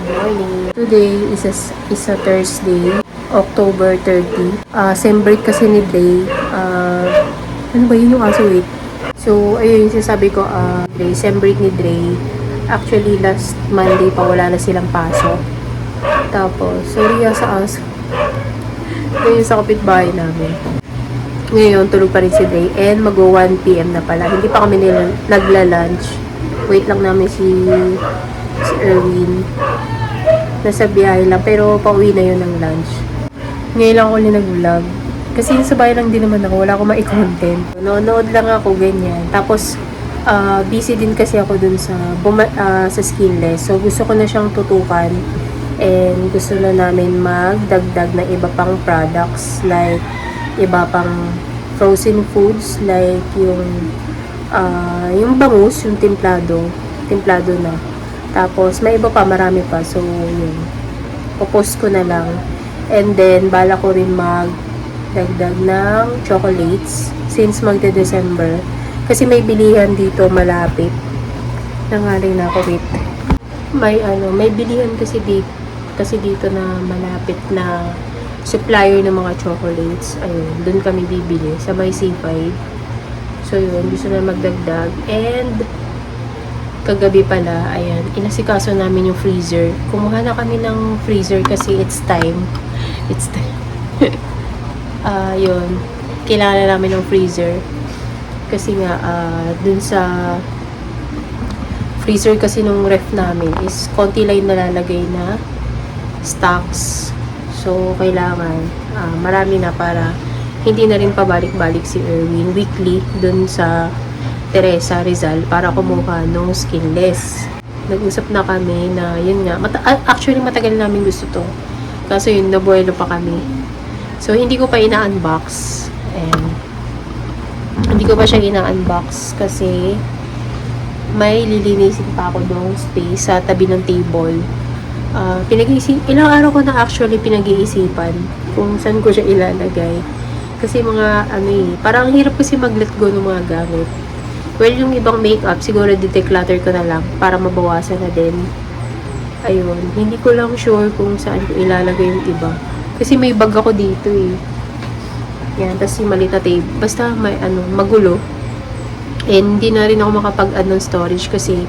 morning. Today is a Thursday, October 30. Sem break kasi ni Dre. Ano ba yun yung aso? Wait. So, ayun yung sinasabi ko, sem break ni Dre. Actually, last Monday pa wala na silang pasok. Tapos, sorry sa aso. Ngayon sa kapitbahay namin. Ngayon, tulog pa rin si Dre. And mag-1 PM na pala. Hindi pa kami nagla-lunch. Wait lang namin si Erwin. Nasa biyahe lang. Pero pauwi na yun ng lunch. Ngayon lang ako nag-vlog. Kasi sa bahay lang din naman ako. Wala akong ma-content. Nood lang ako, ganyan. Tapos, busy din kasi ako dun sa Skinless. So, gusto ko na siyang tutukan. And gusto na namin magdagdag na iba pang products. Like, iba pang frozen foods. Like, yung bangus, yung templado na. Tapos, may iba pa, marami pa. So, yun. Popost ko na lang. And then, bala ko rin magdagdag ng chocolates since magde-December. Kasi may bilihan dito malapit. Nangaling na ako, wait. May bilihan kasi dito na malapit na supplier ng mga chocolates. Ayun, doon kami bibili sa may C5. So, yun, gusto na magdagdag. And, kagabi pala, ayan, inasikaso namin yung freezer. Kumuha na kami ng freezer kasi it's time. Yun, kailangan na namin ng freezer. Kasi nga, dun sa freezer kasi nung ref namin is konti lang nalalagay na stocks. So, kailangan, marami na para hindi na rin pabalik-balik si Erwin weekly dun sa Teresa Rizal para kumuha ng Skinless. Nag-usap na kami na yun nga, actually matagal namin gusto to. Kaso yun, nabuelo pa kami. So, hindi ko pa ina-unbox. And, hindi ko pa siya ina-unbox kasi may lilinisin pa ako doong space sa tabi ng table. Ilang araw ko na actually pinag-iisipan kung saan ko siya ilalagay. Kasi parang hirap kasi mag-let go ng mga gamit. Well, yung ibang makeup, siguro declutter ko na lang para mabawasan na din. Ayun, hindi ko lang sure kung saan ko ilalagay yung iba. Kasi may bag ako dito eh. Yan, tapos yung maliit na tape. Basta may magulo. And hindi na rin ako makapag-add ng storage kasi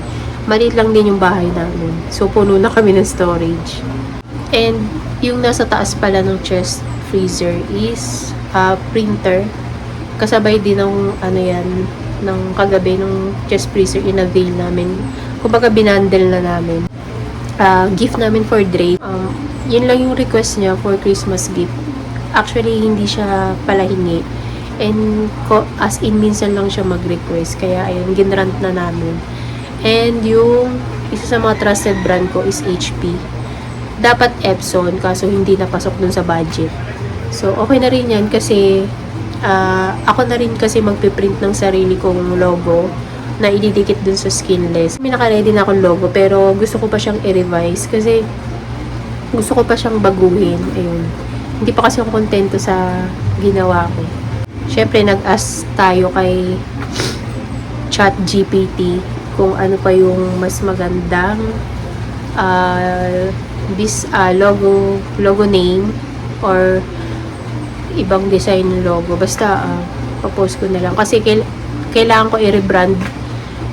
maliit lang din yung bahay namin. So, puno na kami ng storage. And, yung nasa taas pala ng chest freezer is printer. Kasabay din ng ng kagabi ng chest freezer in-avail namin. Kumbaga, binandle na namin. Gift namin for Dre. Yun lang yung request niya for Christmas gift. Actually, hindi siya pala hingi. And, as in, minsan lang siya mag-request. Kaya, ayun, ginrant na namin. And, yung isa sa mga trusted brand ko is HP. Dapat Epson, kaso hindi napasok dun sa budget. So, okay na rin yan kasi ako na rin kasi magpiprint ng sarili kong logo na ididikit dun sa Skinless. May naka-ready na akong logo pero gusto ko pa siyang i-revise kasi gusto ko pa siyang baguhin. Ayun. Hindi pa kasi ako kontento sa ginawa ko. Syempre, nag-ask tayo kay ChatGPT kung ano pa yung mas magandang logo name or ibang design ng logo. Basta, papost ko na lang. Kasi kailangan ko i-rebrand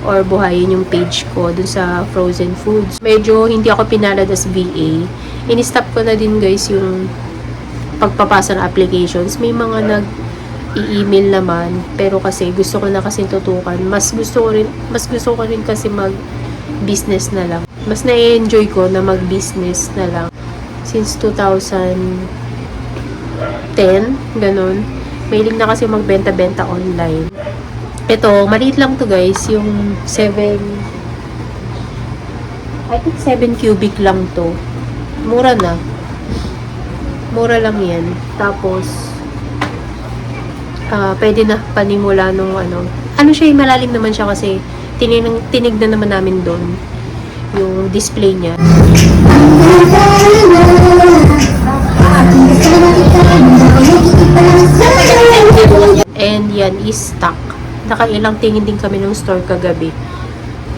or buhayin yung page ko dun sa frozen foods. Medyo hindi ako pinalad as VA. In-stop ko na din guys yung pagpapasa ng applications. May mga nag-i-email naman, pero kasi gusto ko na kasi tutukan. Mas gusto ko rin kasi mag-business na lang. Mas na-enjoy ko na mag-business na lang. Since 2010, ganun. Mailing na kasi magbenta-benta online. Ito, maliit lang to guys. Yung 7 cubic lang to. Mura na. Mura lang yan. Tapos, pwede na panimula nung siya, malalim naman siya kasi tinignan naman namin doon yung display niya. And yan is stock. Nakailang tingin din kami ng store kagabi.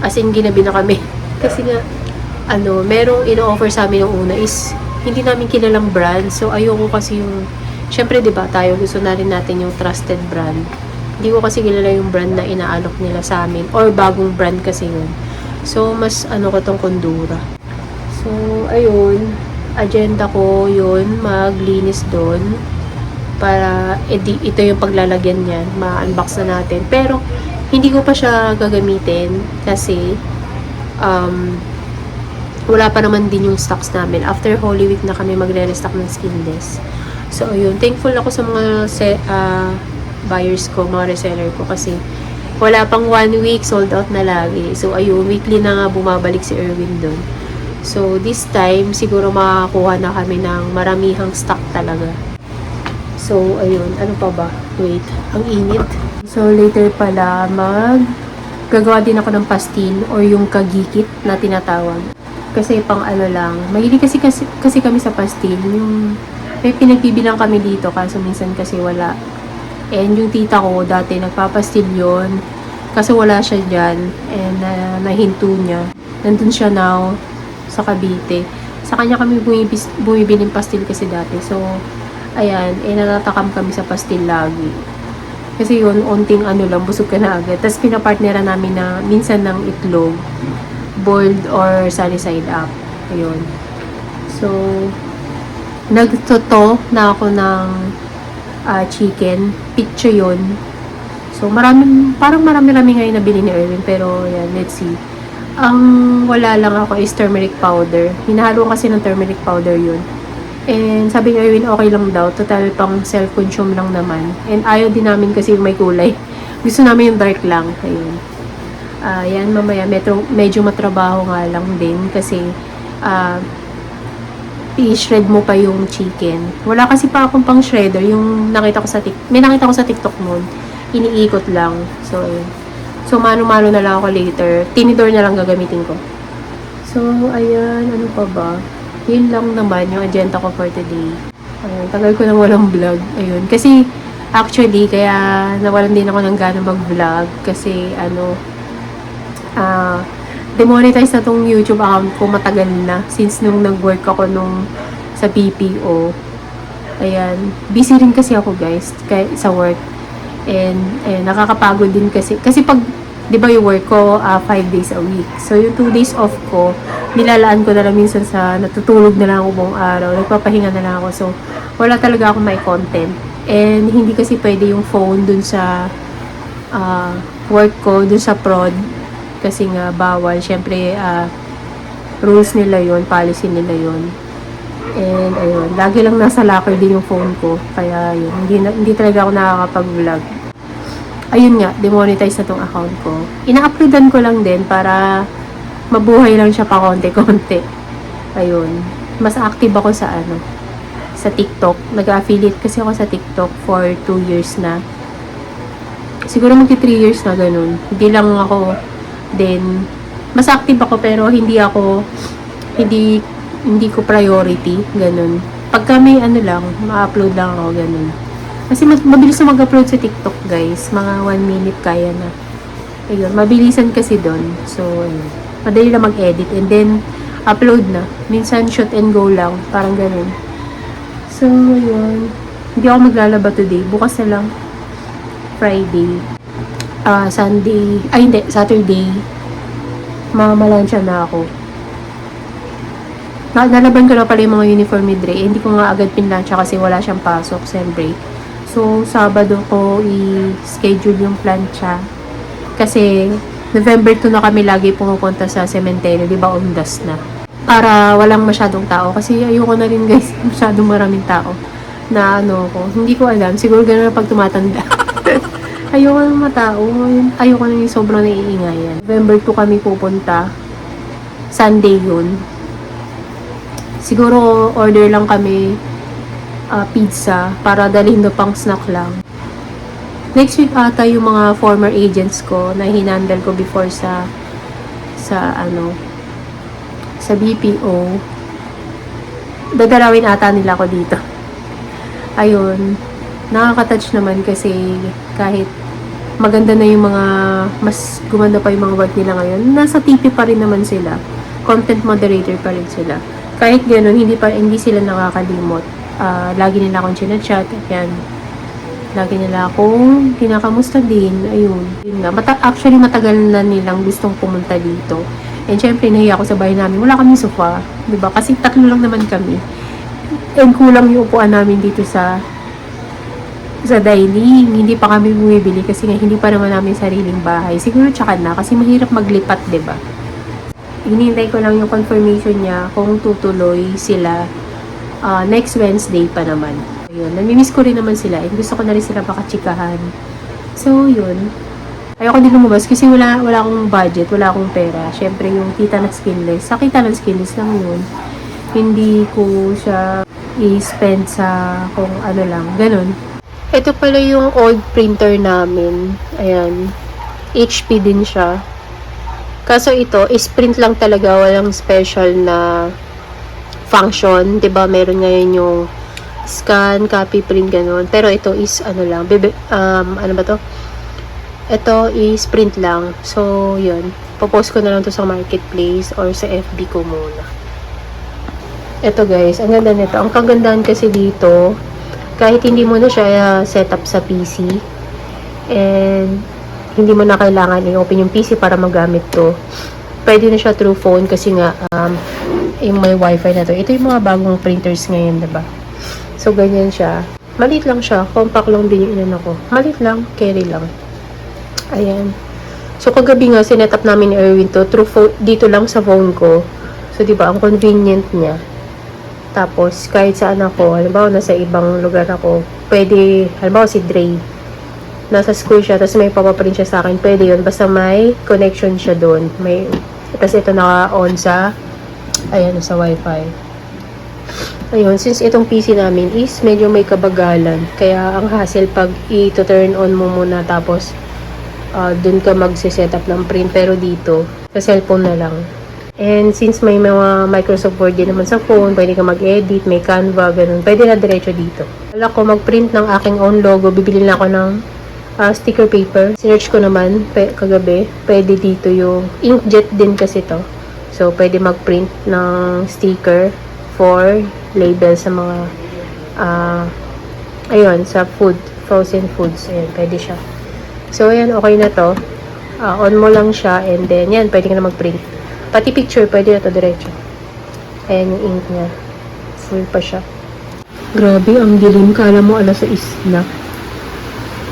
As in, ginabi na kami. Kasi nga, merong ino-offer sa amin yung una is hindi namin kilalang brand. So, ayoko kasi yung, syempre, di ba, tayo gusto na rin natin yung trusted brand. Hindi ko kasi kilala yung brand na inaalok nila sa amin. Or bagong brand kasi yun. So, mas ko tong Kondura. So, ayun. Agenda ko yun, maglinis doon. Para, ito yung paglalagyan niyan. Ma-unbox na natin. Pero, hindi ko pa siya gagamitin. Kasi, wala pa naman din yung stocks namin. After Holy Week na kami magre-restock ng Skinless. So, ayun. Thankful ako sa mga buyers ko, mga reseller ko. Kasi, wala pang 1 week, sold out na lagi. So, ayun. Weekly na nga bumabalik si Erwin doon. So, this time, siguro makakuha na kami ng maramihang stock talaga. So, ayun. Ano pa ba? Wait. Ang init. So, later pala, gagawa din ako ng pastil or yung kagikit na tinatawag. Kasi pang lang. Mahilig kasi kami sa pastil. Yung may pinagbibilang kami dito kaso minsan kasi wala. And yung tita ko dati nagpapastil yun. Kasi wala siya dyan. And nahinto niya. Nandun siya now sa Cavite. Sa kanya kami bumibiling pastil kasi dati. So, ayan. Natatakam kami sa pastil lagi. Kasi yun, onting lang, busog ka na agad. Tapos pinapartneran namin na minsan ng itlog. Boiled or sunny side up. Ayun. So, nagtoto na ako ng chicken. Pizza yun. So, parang marami-rami ngayon nabili ni Erwin. Pero, yan, let's see. Ang wala lang ako is turmeric powder. Hinahalo kasi ng turmeric powder yun. And sabi ni Erwin, okay lang daw. Total pang self-consume lang naman. And ayaw din namin kasi yung may kulay. Gusto namin yung dark lang. Ayun. Yan, mamaya medyo matrabaho nga lang din kasi i-shred mo pa yung chicken. Wala kasi pa akong pang shredder. Yung nakita ko may nakita ko sa TikTok noon. Iniikot lang. So, ayun. So, mano-mano na lang ako later. Tinidor na lang gagamitin ko. So, ayan. Ano pa ba? Yun lang naman yung agenda ko for today. Ayun, tagal ko nang walang vlog. Ayun. Kasi, actually, kaya nawalan din ako ng gana mag-vlog. Kasi, demonetize na tong YouTube account ko matagal na. Since nung nag-work ako sa BPO. Ayan. Busy rin kasi ako, guys, sa work. And nakakapagod din kasi. Kasi pag, di ba yung work ko, 5 days a week. So, yung 2 days off ko, nilalaan ko na lang minsan sa natutulog na lang ako buong araw. Nagpapahinga na lang ako. So, wala talaga akong may content. And, hindi kasi pwede yung phone dun sa work ko, dun sa prod. Kasi nga, bawal. Siyempre, rules nila yon, policy nila yon. And, ayun. Lagi lang nasa locker din yung phone ko. Kaya, yun. Hindi talaga ako nakakapag-vlog. Ayun nga, demonetize na tong account ko. Ina-uploadan ko lang din para mabuhay lang siya pa konti-konti. Ayun. Mas active ako sa TikTok. Nag-affiliate kasi ako sa TikTok for 2 years na. Siguro magti 3 years na ganun. Hindi lang ako din, mas active ako pero hindi ko priority, ganun. Pagka may lang, ma-upload lang ako, ganun. Kasi mabilis na mag-upload sa TikTok, guys. Mga 1 minute kaya na. Ayun, mabilisan kasi doon. So, ayun. Madali lang mag-edit and then upload na. Minsan shoot and go lang, parang ganun. So, ayun. Hindi ako maglalaba today. Bukas na lang. Friday. Saturday. Mamalansya na ako. Nalaban ko na pala yung mga uniform ni Dre. Hindi ko nga agad pinlansya kasi wala siyang pasok, sem break. So, Sabado ko i-schedule yung plancha. Kasi, November 2 na kami lagi pumupunta sa cemetery. Di ba, undas na. Para walang masyadong tao. Kasi ayoko na rin, guys, masyadong maraming tao. Na ko. Hindi ko alam. Siguro gano'n na pag tumatanda. Ayoko ng matao. Ayoko na yung sobrang naiingayan. November 2 kami pupunta. Sunday yun. Siguro order lang kami pizza para dalhin na pang snack lang. Next week ata yung mga former agents ko na hinandle ko before sa BPO. Dadalawin ata nila ako dito. Ayun. Nakaka-touch naman kasi kahit maganda na yung mas gumanda pa yung mga work nila ngayon, nasa TP pa rin naman sila. content moderator pa rin sila. Kahit gano'n, hindi sila nakakalimot. Lagi nila akong chinachat. Ayan. Lagi nila akong kinakamusta din. Ayun. Yun nga. Actually, matagal na nilang gustong pumunta dito. And syempre, nahiya ako sa bahay namin. Wala kaming sofa. Diba? Kasi 3 lang naman kami. And kulang yung upuan namin dito sa dining. Hindi pa kami bumibili kasi nga hindi pa naman namin sariling bahay. Siguro tsaka na kasi mahirap maglipat, 'di ba? Hinihintay ko lang yung confirmation niya kung tutuloy sila next Wednesday pa naman. Ayun, namimiss ko rin naman sila and gusto ko na rin sila makachikahan. So, yun. Ayoko din lumabas kasi wala akong budget, wala akong pera. Syempre, yung kita ng skinless. Sa kita ng skinless lang yun. Hindi ko siya i-spend sa kung ano lang. Ganun. Ito pala yung old printer namin. Ayan. HP din siya. Kaso ito, is print lang talaga. Walang special na function. 'Di ba? Meron ngayon yung scan, copy, print, ganun. Pero ito is ano lang. Ano ba to? Ito is print lang. So, yun. Popost ko na lang to sa marketplace or sa FB ko muna. Ito guys, ang ganda nito. Ang kagandahan kasi dito, kahit hindi mo na siya set up sa PC, and hindi mo na kailangan i-open yung PC para magamit to. Pwede na siya through phone kasi nga, yung may wifi na to. Ito yung mga bagong printers ngayon, diba? So, ganyan siya. Maliit lang siya. Compact lang din yung inano ko. Maliit lang. Carry lang. Ayan. So, kagabi nga, sinet up namin ni Erwin to through phone, dito lang sa phone ko. So, diba, ang convenient niya. Tapos, kahit saan ako, halimbawa, nasa ibang lugar ako, pwede, halimbawa, si Dre, nasa school siya, tapos may papaprint siya sa akin, pwede yun, basta may connection siya doon. Tapos, ito naka-on sa, ayan, sa wifi. Ayun, since itong PC namin is medyo may kabagalan, kaya ang hassle pag i-turn on mo muna, tapos, dun ka magsiset up ng print, pero dito, sa cellphone na lang. And since may mga Microsoft Word din naman sa phone, pwede ka mag-edit, may Canva, ganun. Pwede na diretso dito. Wala ko mag-print ng aking own logo, bibili na ako ng sticker paper. Sinearch ko naman kagabi, pwede dito yung inkjet din kasi to. So, pwede mag-print ng sticker for label sa mga ayun, sa frozen foods. Ayan, pwede siya. So, ayan, okay na to. On mo lang siya, and then, yan, pwede ka na mag-print. Pati picture, pwede na to diretso. Ayan yung ink niya. Full pa siya. Grabe, ang dilim. Kala mo alas 6 na.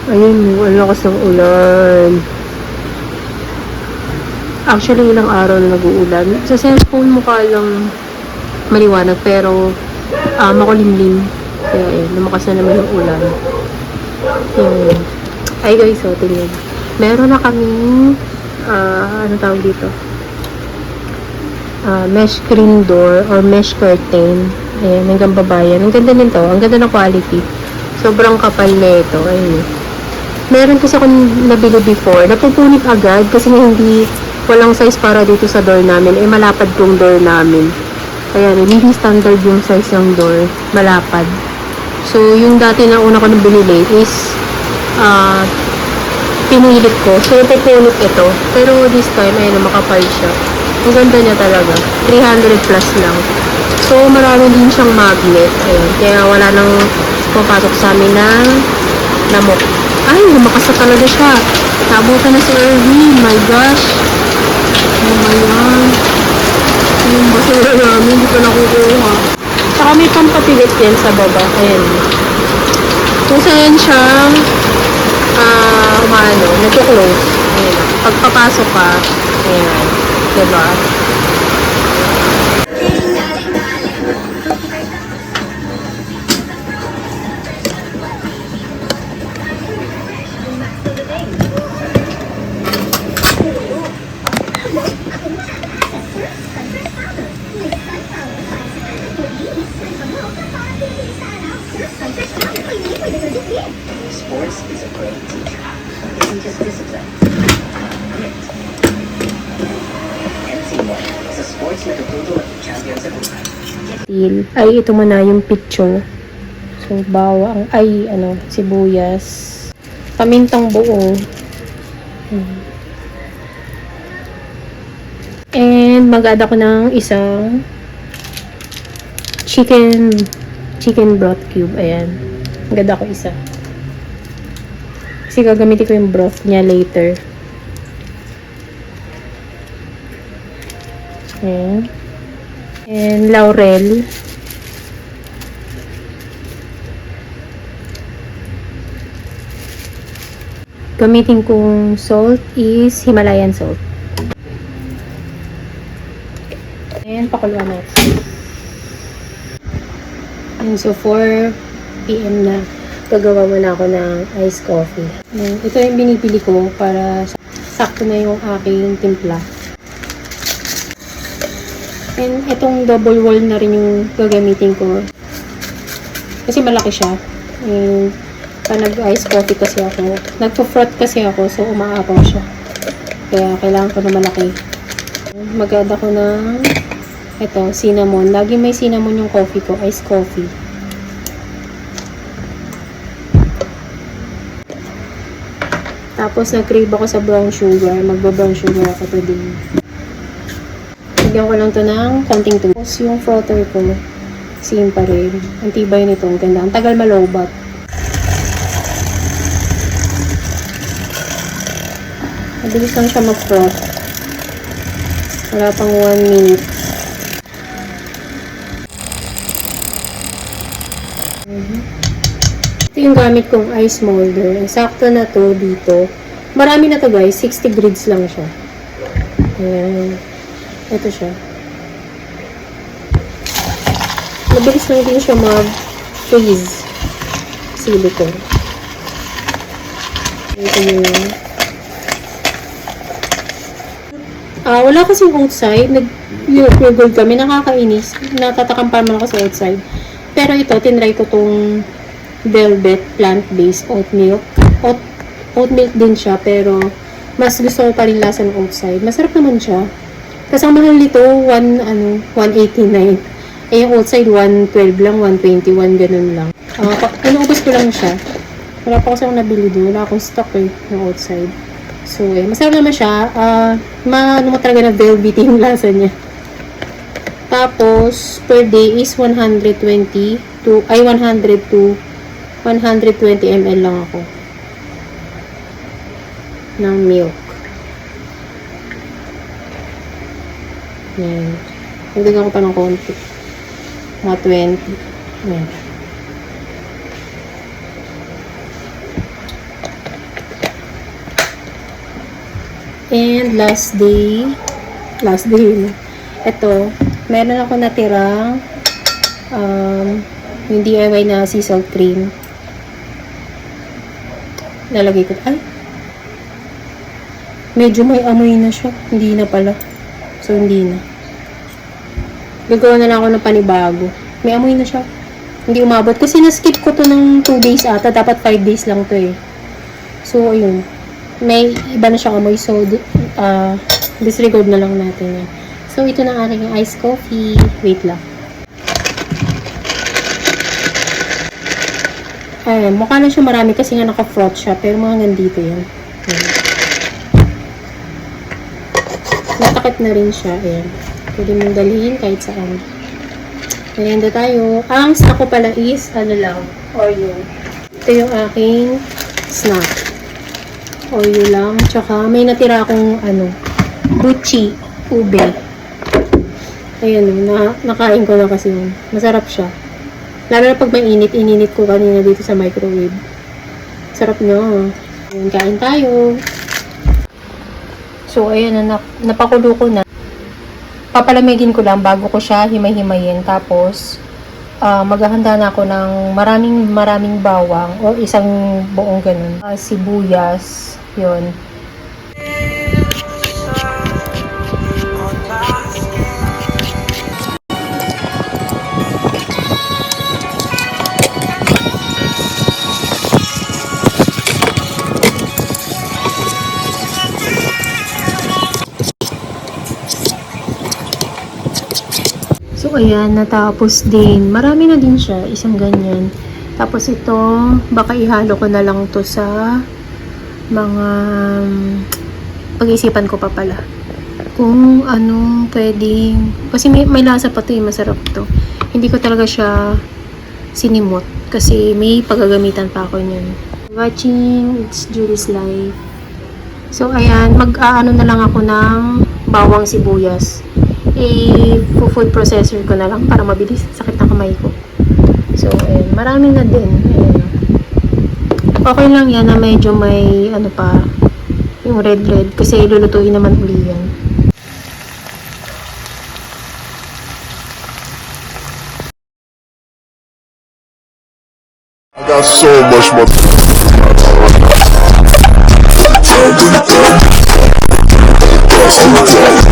Ayun, ang lakas ng ulan. Actually, ilang araw na nag-uulan. Sa cellphone mukha lang maliwanag, pero makulimlim. Kaya ayun, lumakas na naman yung ulan. Yun. Ay guys, so tingnan. Meron na kaming ano tawag dito? Mesh screen door or mesh curtain. Ayan, hanggang babayan. Ang ganda nito. Ang ganda ng quality. Sobrang kapal na ito. Ayun. Meron kasi akong nabili before. Napupunit agad kasi walang size para dito sa door namin. Malapad yung door namin. Kaya hindi standard yung size ng door. Malapad. So, yung dati na una ko nang binili is pinilit ko. So, napupunit ito. Pero this time, ayun, makapal siya. Ang ganda niya talaga. 300 plus lang. So, marami din siyang magnet. Ayun. Kaya wala nang pumapasok sa amin na lamok. Ay, lumakas na talaga siya. Nabutan na si Erwin. My gosh. Oh my God. Yung basura namin, hindi ko nakukuha. Saka may pampapilit yan sa baba. Ayan. Kung saan siyang nagko-close. Ayan. Pagpapasok ka, ayan. Diba? Sports is a great teacher. It isn't just discipline. Grit. And teamwork. Sa sports na tututo at champion sa buhay. Ay, ito muna yung picture. So, bawang, sibuyas. Pamintang buo. And And mag-add ako ng isang chicken broth cube. Ayan. Mag-add ako isa. Kasi gagamitin ko yung broth niya later. Ayan. And laurel. Gamitin kong salt is Himalayan salt. Ayan, pakuluan natin. And so, 4 PM na. Gagawa muna ako ng iced coffee. Ayan, ito yung binibili ko para sakto na yung aking timpla. And itong double wall na rin yung gagamitin ko. Kasi malaki siya. And pag nag-iced coffee kasi ako, nagpo-froth kasi ako, so umaapaw siya. Kaya kailangan ko na malaki. Mag-add ako ng ito, cinnamon. Lagi may cinnamon yung coffee ko, iced coffee. Tapos nag-crave ako sa brown sugar. Magba-brown sugar ako today. Lagyan ko lang to ng konting tubig. Tapos yung frother ko, same pa rin. Ang tibay nito, ang ganda. Ang tagal malobat. Mabilis lang siya mag-froth. Wala pang 1 minute. Ito yung gamit kong ice molder. Sakto na to dito. Marami na to guys. 60 grids lang siya. Ayan. Ito siya. Mabilis lang din siya mag-freeze. Silicone. Ito yun. Wala kasing outside. Nag-yogurt kami. Nakakainis. Natatakam pa naman ako sa outside. Pero ito, tinry ko tong velvet plant-based oat milk. Oat milk din siya, pero mas gusto ko pa rin lasa ng outside. Masarap naman siya. Kasi ang mahal nito, 189. Eh, yung outside, 112 lang, 121, ganun lang. Inuubos ko lang siya. Wala pa kasi akong nabili doon. Wala akong stock ng outside. So, masarap naman siya. Ano mo talaga na velvety yung lasa niya. Tapos, per day is 100 to 120 ml lang ako ng milk. Yan. Nagdagan ko pa ng konti. Mga 20. Yan. And last day, ito, meron ako natirang yung DIY na sea salt cream. Lalagay ko. Ay! Medyo may amoy na siya. Hindi na pala. So, hindi na. Gagawa na lang ako ng panibago. May amoy na siya. Hindi umabot. Kasi na-skip ko to ng 2 days ata. Dapat 5 days lang to eh. So, ayun. May iba na siyang amoy. So, disregard na lang natin yan. So, ito na aking iced coffee. Wait lang. Ayan, mukha na siya marami kasi nga naka-froth siya. Pero mga nandito yan. Ayan. Natakip na rin siya. Ayan. Pwede mong dalhin kahit saan. Ayan na tayo. Ang snack ko pala is, Oreo. Ito yung aking snack. Oreo lang. Tsaka may natira akong, buchi, ube. Ayan, nakain ko na kasi yun. Masarap siya. Lalo na pag may ininit ko kanina dito sa microwave. Sarap nyo. Ayan, kain tayo. So, ayan na, napakulo ko na. Papalamigin ko lang bago ko siya himay-himayin. Tapos, maghahanda na ako ng maraming bawang o isang buong ganun. Sibuyas, yun. So, ayan, natapos din. Marami na din siya, isang ganyan. Tapos ito, baka ihalo ko na lang to sa mga pag-isipan ko pa pala. kung anong pwedeng, kasi may lasa pa to eh, masarap to. Hindi ko talaga siya sinimot kasi may paggagamitan pa ako niyan. Watching, it's Julie's Life. So ayan, mag-aano na lang ako ng bawang sibuyas. Food processor ko na lang para mabilis, sakit ng kamay ko. So ayan, marami na din. Ayan. Okay lang yan na medyo may ano pa, yung red kasi lulutuin naman uli yan. I got so much more. Bust it down.